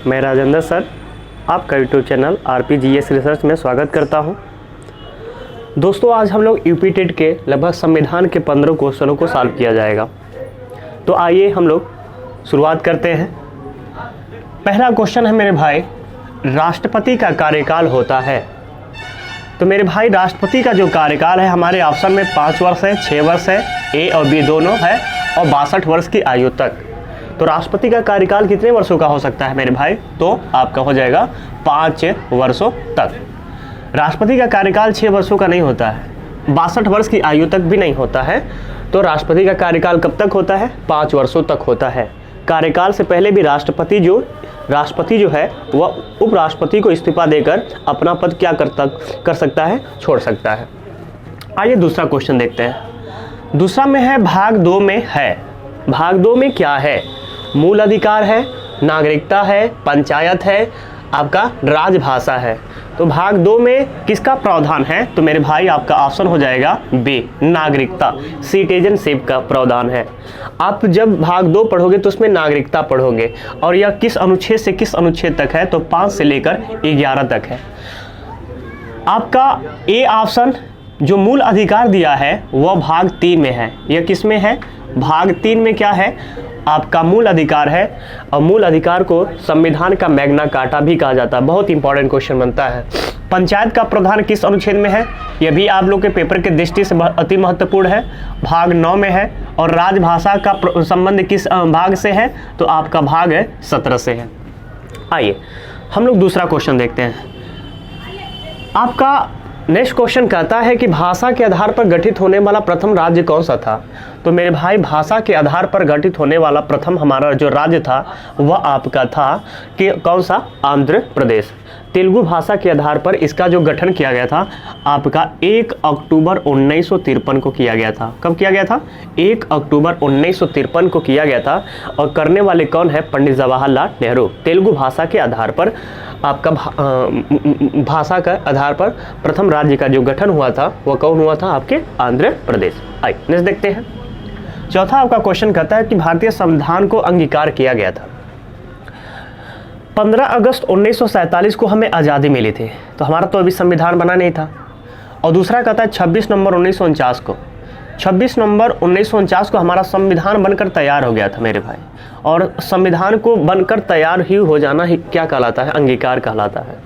मैं राजेंद्र सर आपका YouTube channel RPGS research में स्वागत करता हूं। दोस्तों, आज हम लोग यूपी टेट के लगभग संविधान के 15 क्वेश्चनों को सॉल्व किया जाएगा। तो आइए हम लोग शुरुआत करते हैं। पहला क्वेश्चन है मेरे भाई, राष्ट्रपति का कार्यकाल होता है। तो मेरे भाई, राष्ट्रपति का जो कार्यकाल है हमारे ऑप्शन में 5 वर्ष है, 6 वर्ष है, ए और बी दोनों है, और 62 वर्ष की आयु तक। तो राष्ट्रपति का कार्यकाल कितने वर्षों का हो सकता है मेरे भाई? तो आपका हो जाएगा 5 वर्षों तक। राष्ट्रपति का कार्यकाल 6 वर्षों का नहीं होता है, 62 वर्ष की आयु तक भी नहीं होता है। तो राष्ट्रपति का कार्यकाल कब तक होता है? 5 वर्षों तक होता है। कार्यकाल से पहले भी राष्ट्रपति जो है वह उपराष्ट्रपति को इस्तीफा देकर अपना पद क्या कर सकता है? छोड़ सकता है। आइए दूसरा क्वेश्चन देखते हैं। दूसरा में है भाग 2 में है। भाग 2 में क्या है? मूल अधिकार है, नागरिकता है, पंचायत है, आपका राजभाषा है। तो भाग 2 में किसका प्रावधान है? तो मेरे भाई आपका ऑप्शन हो जाएगा बी, नागरिकता, सिटीजनशिप का प्रावधान है। आप जब भाग 2 पढ़ोगे तो उसमें नागरिकता पढ़ोगे, और यह किस अनुच्छेद से किस अनुच्छेद तक है? तो 5 से लेकर 11 तक है। आपका ए ऑप्शन जो मूल अधिकार दिया है वह भाग 3 में है। यह किस में है? भाग 3 में क्या है? आपका मूल अधिकार है, और मूल अधिकार को संविधान का मैग्ना कार्टा भी कहा जाता है। बहुत इंपॉर्टेंट क्वेश्चन बनता है। पंचायत का प्रावधान किस अनुच्छेद में है? यह भी आप लोग के पेपर के दृष्टि से अति महत्वपूर्ण है, भाग 9 में है। और राजभाषा का संबंध किस भाग से है? तो आपका भाग 17 से है। आइए हम लोग दूसरा क्वेश्चन देखते हैं। आपका नेक्स्ट क्वेश्चन कहता है कि भाषा के आधार पर गठित होने वाला प्रथम राज्य कौन सा था? तो मेरे भाई, भाषा के आधार पर गठित होने वाला प्रथम हमारा जो राज्य था वह आपका था कि कौन सा? आंध्र प्रदेश। तेलुगु भाषा के आधार पर इसका जो गठन किया गया था आपका 1 अक्टूबर 1953 को किया गया था। कब किया गया था? 1 अक्टूबर 1953 को किया गया था। और करने वाले कौन है? पंडित जवाहरलाल नेहरू। तेलुगु भाषा के आधार पर आपका भाषा का आधार पर प्रथम राज्य का जो गठन हुआ था वह कौन हुआ था? आपके आंध्र प्रदेश। आइए नेक्स्ट देखते हैं। चौथा आपका क्वेश्चन कहता है कि भारतीय संविधान को अंगीकार किया गया था। 15 अगस्त 1947 को हमें आज़ादी मिली थी, तो हमारा तो अभी संविधान बना नहीं था। और दूसरा कहता है 26 नवंबर 1949 को। 26 नवंबर 1949 को हमारा संविधान बनकर तैयार हो गया था मेरे भाई। और संविधान को बनकर तैयार ही हो जाना ही क्या कहलाता है? अंगीकार कहलाता है।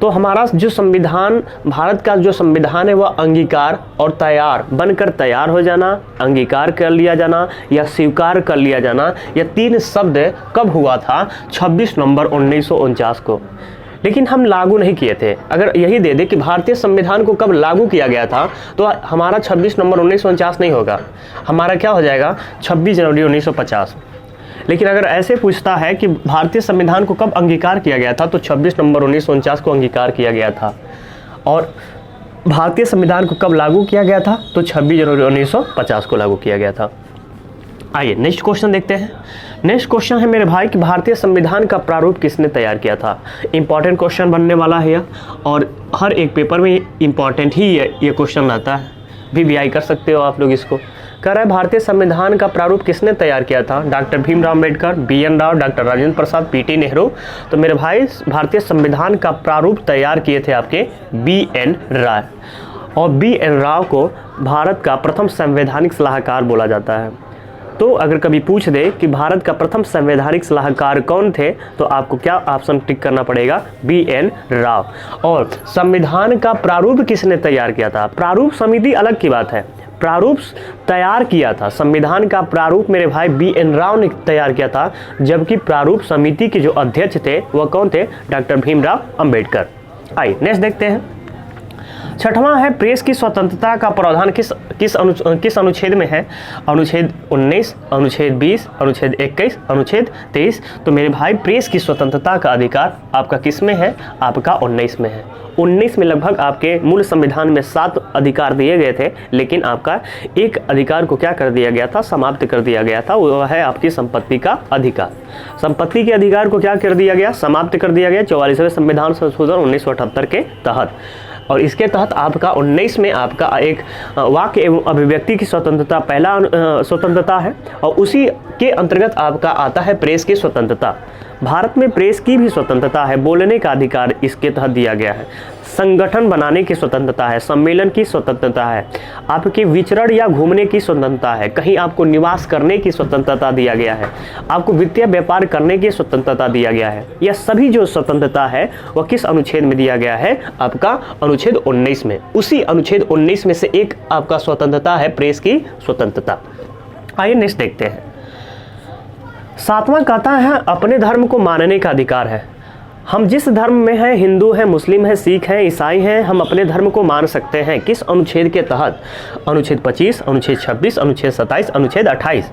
तो हमारा जो संविधान, भारत का जो संविधान है वह अंगीकार और तैयार, बनकर तैयार हो जाना, अंगीकार कर लिया जाना या स्वीकार कर लिया जाना, यह 3 शब्द कब हुआ था? 26 नवंबर 1949 को। लेकिन हम लागू नहीं किए थे। अगर यही दे दे कि भारतीय संविधान को कब लागू किया गया था तो हमारा 26 नवंबर 1949 नहीं होगा, हमारा क्या हो जाएगा? 26 जनवरी 1950। लेकिन अगर ऐसे पूछता है कि भारतीय संविधान को कब अंगीकार किया गया था तो 26 नवंबर 1949 को अंगीकार किया गया था। और भारतीय संविधान को कब लागू किया गया था? तो 26 जनवरी 1950 को लागू किया गया था। आइए नेक्स्ट क्वेश्चन देखते हैं। नेक्स्ट क्वेश्चन है मेरे भाई कि भारतीय संविधान का प्रारूप किसने तैयार किया था? इंपॉर्टेंट क्वेश्चन बनने वाला है यह, और हर एक पेपर में इंपॉर्टेंट ही ये क्वेश्चन आता है। VVI कर सकते हो आप लोग इसको। कह रहा है भारतीय संविधान का प्रारूप किसने तैयार किया था? Doctor Bhimrao Ambedkar, BN Rao, doctor Rajendra Prasad, PT Nehru. तो मेरे भाई, भारतीय संविधान का प्रारूप तैयार किए थे आपके BN राव। और BN राव को भारत का प्रथम संवैधानिक सलाहकार बोला जाता है। तो अगर कभी पूछ दे कि भारत का प्रथम संवैधानिक सलाहकार कौन थे तो आपको क्या ऑप्शन टिक करना पड़ेगा? BN राव। और संविधान का प्रारूप किसने तैयार किया था? प्रारूप समिति अलग की बात है, प्रारूप तैयार किया था। संविधान का प्रारूप मेरे भाई BN राव ने तैयार किया था, जबकि प्रारूप समिति के जो अध्यक्ष थे वह कौन थे? डॉक्टर भीमराव अम्बेडकर। आइए नेक्स्ट देखते हैं। छठवां है प्रेस की स्वतंत्रता का प्रावधान किस अनुच्छेद में है? अनुच्छेद 19, अनुच्छेद 20, अनुच्छेद 21, अनुच्छेद 23। तो मेरे भाई, प्रेस की स्वतंत्रता का अधिकार आपका किस में है? आपका 19 में है। 19 में लगभग आपके मूल संविधान में 7 अधिकार दिए गए थे, लेकिन आपका एक अधिकार को क्या कर दिया गया था? समाप्त कर दिया गया था। वह है आपकी संपत्ति का अधिकार। संपत्ति के अधिकार को क्या कर दिया गया? समाप्त कर दिया गया 44वें संविधान संशोधन 1978 के तहत। और इसके तहत आपका 19 में आपका एक वाक्य एवं अभिव्यक्ति की स्वतंत्रता पहला स्वतंत्रता है, और उसी के अंतर्गत आपका आता है प्रेस की स्वतंत्रता। भारत में प्रेस की भी स्वतंत्रता है, बोलने का अधिकार इसके तहत दिया गया है। संगठन बनाने की स्वतंत्रता है, सम्मेलन की स्वतंत्रता है, आपके विचरण या घूमने की स्वतंत्रता है, कहीं आपको निवास करने की स्वतंत्रता दिया गया है, आपको वित्तीय व्यापार करने की स्वतंत्रता दिया गया है। यह सभी जो स्वतंत्रता है वह किस अनुच्छेद में दिया गया है? आपका अनुच्छेद 19 में। उसी अनुच्छेद 19 में से एक आपका स्वतंत्रता है प्रेस की स्वतंत्रता। आइए नेक्स्ट देखते हैं। 7वां कहता है अपने धर्म को मानने का अधिकार है। हम जिस धर्म में हैं, हिंदू हैं, मुस्लिम हैं, सिख हैं, ईसाई हैं, हम अपने धर्म को मान सकते हैं। किस अनुच्छेद के तहत? अनुच्छेद 25, अनुच्छेद 26, अनुच्छेद 27, अनुच्छेद 28।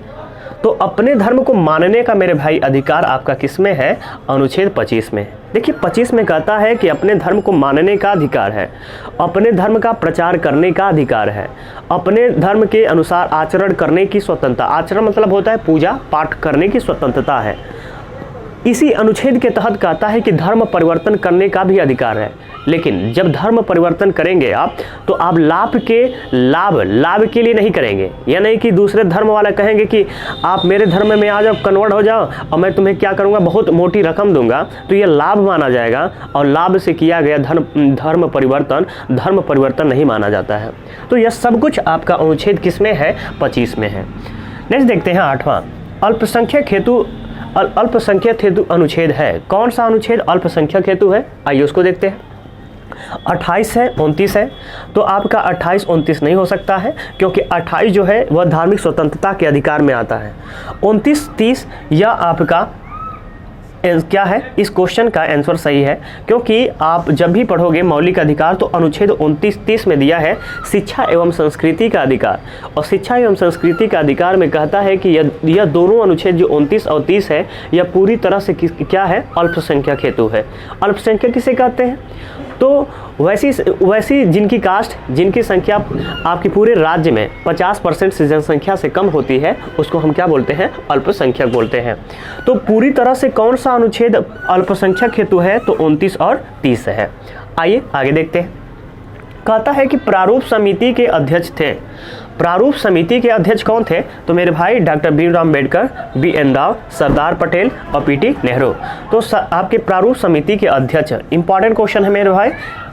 तो अपने धर्म को मानने का मेरे भाई अधिकार आपका किस में है? अनुच्छेद 25 में। देखिए 25 में कहता है कि अपने धर्म को मानने का अधिकार है, अपने धर्म का प्रचार करने का अधिकार है, अपने धर्म के अनुसार आचरण करने की स्वतंत्रता। आचरण मतलब होता है पूजा पाठ करने की स्वतंत्रता है। इसी अनुच्छेद के तहत कहता है कि धर्म परिवर्तन करने का भी अधिकार है। लेकिन जब धर्म परिवर्तन करेंगे आप, तो आप लाभ के लिए नहीं करेंगे। यह नहीं कि दूसरे धर्म वाला कहेंगे कि आप मेरे धर्म में आ जाओ, कन्वर्ट हो जाओ और मैं तुम्हें क्या करूँगा, बहुत मोटी रकम दूंगा, तो यह लाभ माना जाएगा। और लाभ से किया गया धर्म परिवर्तन नहीं माना जाता है। तो यह सब कुछ आपका अनुच्छेद किस में है? 25 में है। नेक्स्ट देखते हैं 8वां, अल्पसंख्यक हेतु अनुच्छेद है। कौन सा अनुच्छेद अल्पसंख्यक हेतु है? आइए उसको देखते हैं। 28 है, 29 है। तो आपका 28, 29 नहीं हो सकता है, क्योंकि 28 जो है वह धार्मिक स्वतंत्रता के अधिकार में आता है। 29, 30 यह आपका क्या है? इस क्वेश्चन का आंसर सही है, क्योंकि आप जब भी पढ़ोगे मौलिक अधिकार तो अनुच्छेद 29, 30 में दिया है शिक्षा एवं संस्कृति का अधिकार। और शिक्षा एवं संस्कृति का अधिकार में कहता है कि यह दोनों अनुच्छेद जो 29 और 30 है, यह पूरी तरह से क्या है? अल्पसंख्यक हेतु है। अल्पसंख्यक किसे कहते हैं? तो वैसी जिनकी कास्ट, जिनकी संख्या आपकी पूरे राज्य में 50% से जनसंख्या से कम होती है, उसको हम क्या बोलते हैं? अल्पसंख्यक बोलते हैं। तो पूरी तरह से कौन सा अनुच्छेद अल्पसंख्यक हेतु है? तो 29 और 30 है। आइए आगे देखते हैं। कहता है कि प्रारूप समिति के अध्यक्ष थे। प्रारूप समिति के अध्यक्ष कौन थे? तो मेरे भाई डॉक्टर भीमराव अम्बेडकर, बी.एन. राव, सरदार पटेल और पी.टी. नेहरू। तो आपके प्रारूप समिति के अध्यक्ष, इंपॉर्टेंट क्वेश्चन है मेरे भाई,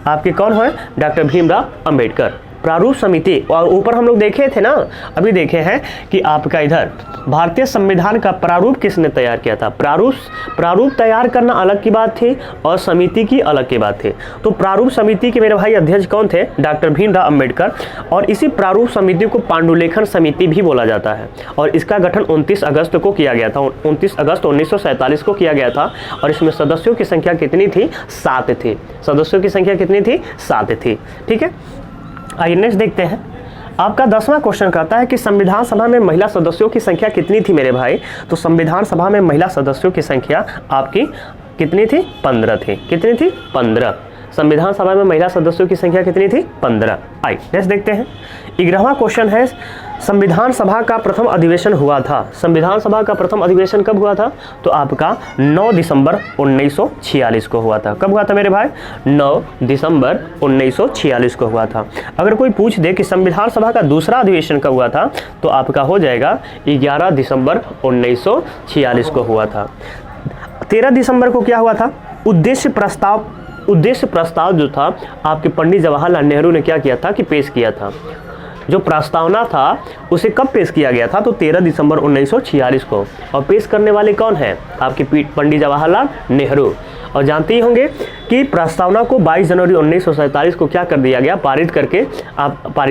आपके कौन है? डॉक्टर भीमराव अम्बेडकर। प्रारूप समिति, और ऊपर हम लोग देखे थे ना, अभी देखे हैं कि आपका इधर भारतीय संविधान का प्रारूप किसने तैयार किया था? प्रारूप तैयार करना अलग की बात थी और समिति की अलग की बात थी। तो प्रारूप समिति के मेरे भाई अध्यक्ष कौन थे? डॉक्टर भीमराव अम्बेडकर। और इसी प्रारूप समिति को पांडुलेखन समिति भी बोला जाता है। और इसका गठन 29 अगस्त को किया गया था, 29 अगस्त 1947 को किया गया था। और इसमें सदस्यों की संख्या कितनी थी? 7 थी। सदस्यों की संख्या कितनी थी? 7 थी। ठीक है, आइए नेक्स्ट देखते हैं। आपका 10वां क्वेश्चन कहता है कि संविधान सभा में महिला सदस्यों की संख्या कितनी थी मेरे भाई? तो संविधान सभा में महिला सदस्यों की संख्या आपकी कितनी थी? 15 थी। कितनी थी? 15। संविधान सभा में महिला सदस्यों की संख्या कितनी थी? 15। आइए नेक्स्ट देखते हैं। 11वां क्वेश्चन है, संविधान सभा का प्रथम अधिवेशन हुआ था। संविधान सभा का प्रथम अधिवेशन कब हुआ था? तो आपका 9 दिसंबर 1946 को हुआ था। कब हुआ था मेरे भाई? 9 दिसंबर 1946 को हुआ था। अगर कोई पूछ दे कि संविधान सभा का दूसरा अधिवेशन कब हुआ था, तो आपका हो जाएगा 11 दिसंबर 1946 को हुआ था। 13 दिसंबर को क्या हुआ था? उद्देश्य प्रस्ताव जो था आपके पंडित जवाहरलाल नेहरू ने क्या किया था कि पेश किया था। जो प्रस्तावना था उसे कब पेश किया गया था? तो 13 दिसंबर 1946 को। और पेश करने वाले कौन है? आपके पंडित जवाहरलाल नेहरू। और जानते ही होंगे कि प्रस्तावना को 22 जनवरी 1947 को क्या कर दिया गया? पारित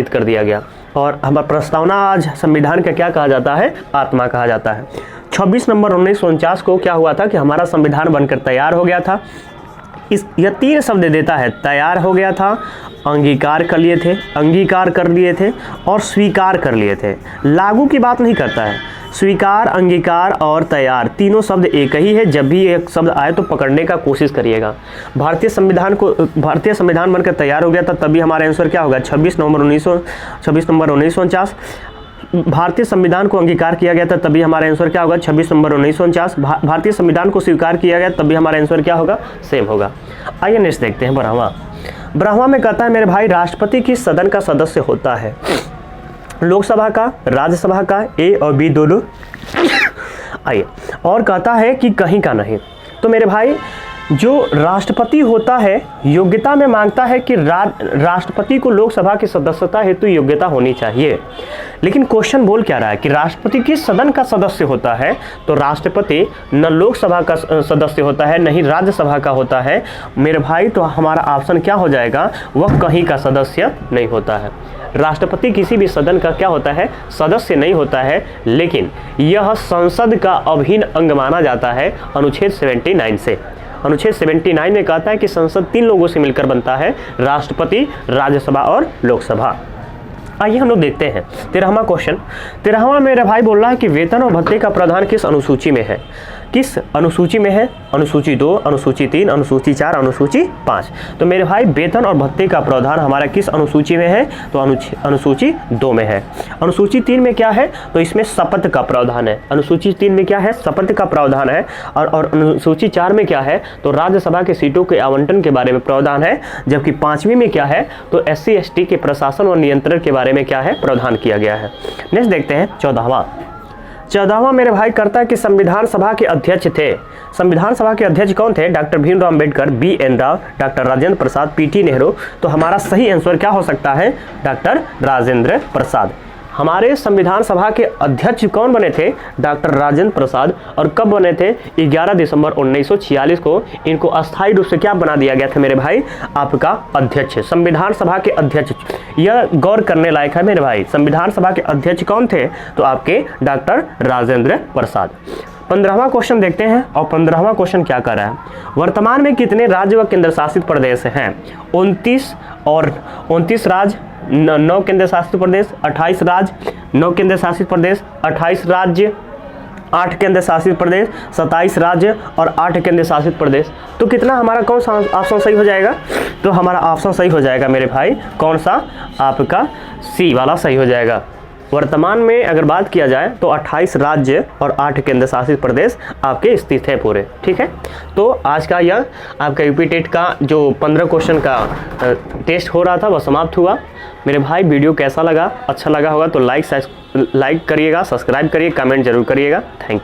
कर दिया गया। और हमारा प्रस्तावना आज संविधान का क्या कहा जाता है? आत्मा कहा जाता है। 26 नवंबर 1949 को क्या हुआ था कि हमारा संविधान बनकर तैयार हो गया था। यह 3 शब्द देता है, तैयार हो गया था, अंगीकार कर लिए थे और स्वीकार कर लिए थे। लागू की बात नहीं करता है। स्वीकार, अंगीकार और तैयार तीनों शब्द एक ही है। जब भी एक शब्द आए तो पकड़ने का कोशिश करिएगा। भारतीय संविधान बनकर तैयार हो गया था, तभी हमारा आंसर क्या होगा? 26 नवंबर 1949। भारतीय संविधान को अंगीकार किया गया था, तभी हमारा आंसर क्या होगा? 26 नवंबर 1949। भारतीय संविधान को स्वीकार किया गया, तभी हमारा आंसर क्या होगा? सेम होगा। आइए नेक्स्ट देखते हैं। 12वां में कहता है मेरे भाई, राष्ट्रपति किस सदन का सदस्य होता है? लोकसभा का, राज्यसभा का, ए और बी दोनों। आइए, और कहता है कि कहीं का नहीं। तो मेरे भाई जो राष्ट्रपति होता है योग्यता में मांगता है कि राष्ट्रपति को लोकसभा की सदस्यता हेतु योग्यता होनी चाहिए, लेकिन क्वेश्चन बोल क्या रहा है कि राष्ट्रपति किस सदन का सदस्य होता है। तो राष्ट्रपति न लोकसभा का सदस्य होता है न ही राज्यसभा का होता है मेरे भाई। तो हमारा ऑप्शन क्या हो जाएगा, वह कहीं का सदस्य नहीं होता है। राष्ट्रपति किसी भी सदन का क्या होता है, सदस्य नहीं होता है, लेकिन यह संसद का अभिन्न अंग माना जाता है अनुच्छेद 79 से। अनुच्छेद 79 में कहता है कि संसद 3 लोगों से मिलकर बनता है, राष्ट्रपति, राज्यसभा और लोकसभा। आइए हम लोग देखते हैं 13वां क्वेश्चन। 13वां मेरा भाई बोल रहा है कि वेतन और भत्ते का प्रावधान किस अनुसूची में है। किस अनुसूची में है, अनुसूची 2, अनुसूची 3, अनुसूची 4, अनुसूची 5। तो मेरे भाई वेतन और भत्ते का प्रावधान हमारा किस अनुसूची में है, तो अनुसूची 2 में है। अनुसूची 3 में क्या है, तो इसमें शपथ का प्रावधान है। अनुसूची 3 में क्या है, शपथ का प्रावधान है। और अनुसूची 4 में क्या है, तो राज्यसभा के सीटों के आवंटन के बारे में प्रावधान है। जबकि 5वीं में क्या है, तो SC ST के प्रशासन और नियंत्रण के बारे में क्या है, प्रावधान किया गया है। नेक्स्ट देखते हैं 14वां मेरे भाई करता है कि संविधान सभा के अध्यक्ष थे। संविधान सभा के अध्यक्ष कौन थे, doctor Bhimrao Ambedkar, BN Rao, doctor Rajendra Prasad, PT Nehru. तो हमारा सही आंसर क्या हो सकता है, डॉक्टर राजेंद्र प्रसाद। हमारे संविधान सभा के अध्यक्ष कौन बने थे, डॉक्टर राजेंद्र प्रसाद। और कब बने थे, 11 दिसंबर 1946 को इनको अस्थायी रूप से क्या बना दिया गया था मेरे भाई, आपका अध्यक्ष, संविधान सभा के अध्यक्ष। यह गौर करने लायक है मेरे भाई, संविधान सभा के अध्यक्ष कौन थे, तो आपके डॉक्टर राजेंद्र प्रसाद। 15वां क्वेश्चन देखते हैं। और 15वां क्वेश्चन क्या कर रहा है, वर्तमान में कितने राज्य व केंद्र शासित प्रदेश हैं। 29 राज्य, 9 केंद्र शासित प्रदेश, 28 राज्य, 9 केंद्र शासित प्रदेश, 28 राज्य, 8 केंद्र शासित प्रदेश, 27 राज्य और 8 केंद्र शासित प्रदेश। तो कितना हमारा कौन सा ऑप्शन सही हो जाएगा, तो हमारा ऑप्शन सही हो जाएगा मेरे भाई, कौन सा, आपका C वाला सही हो जाएगा। वर्तमान में अगर बात किया जाए तो 28 राज्य और 8 केंद्र शासित प्रदेश आपके स्थित हैं पूरे। ठीक है, तो आज का यह आपका यूपी टेट का जो 15 क्वेश्चन का टेस्ट हो रहा था वह समाप्त हुआ। मेरे भाई वीडियो कैसा लगा, अच्छा लगा होगा तो लाइक करिएगा, सब्सक्राइब करिए, कमेंट जरूर करिएगा। Thank you.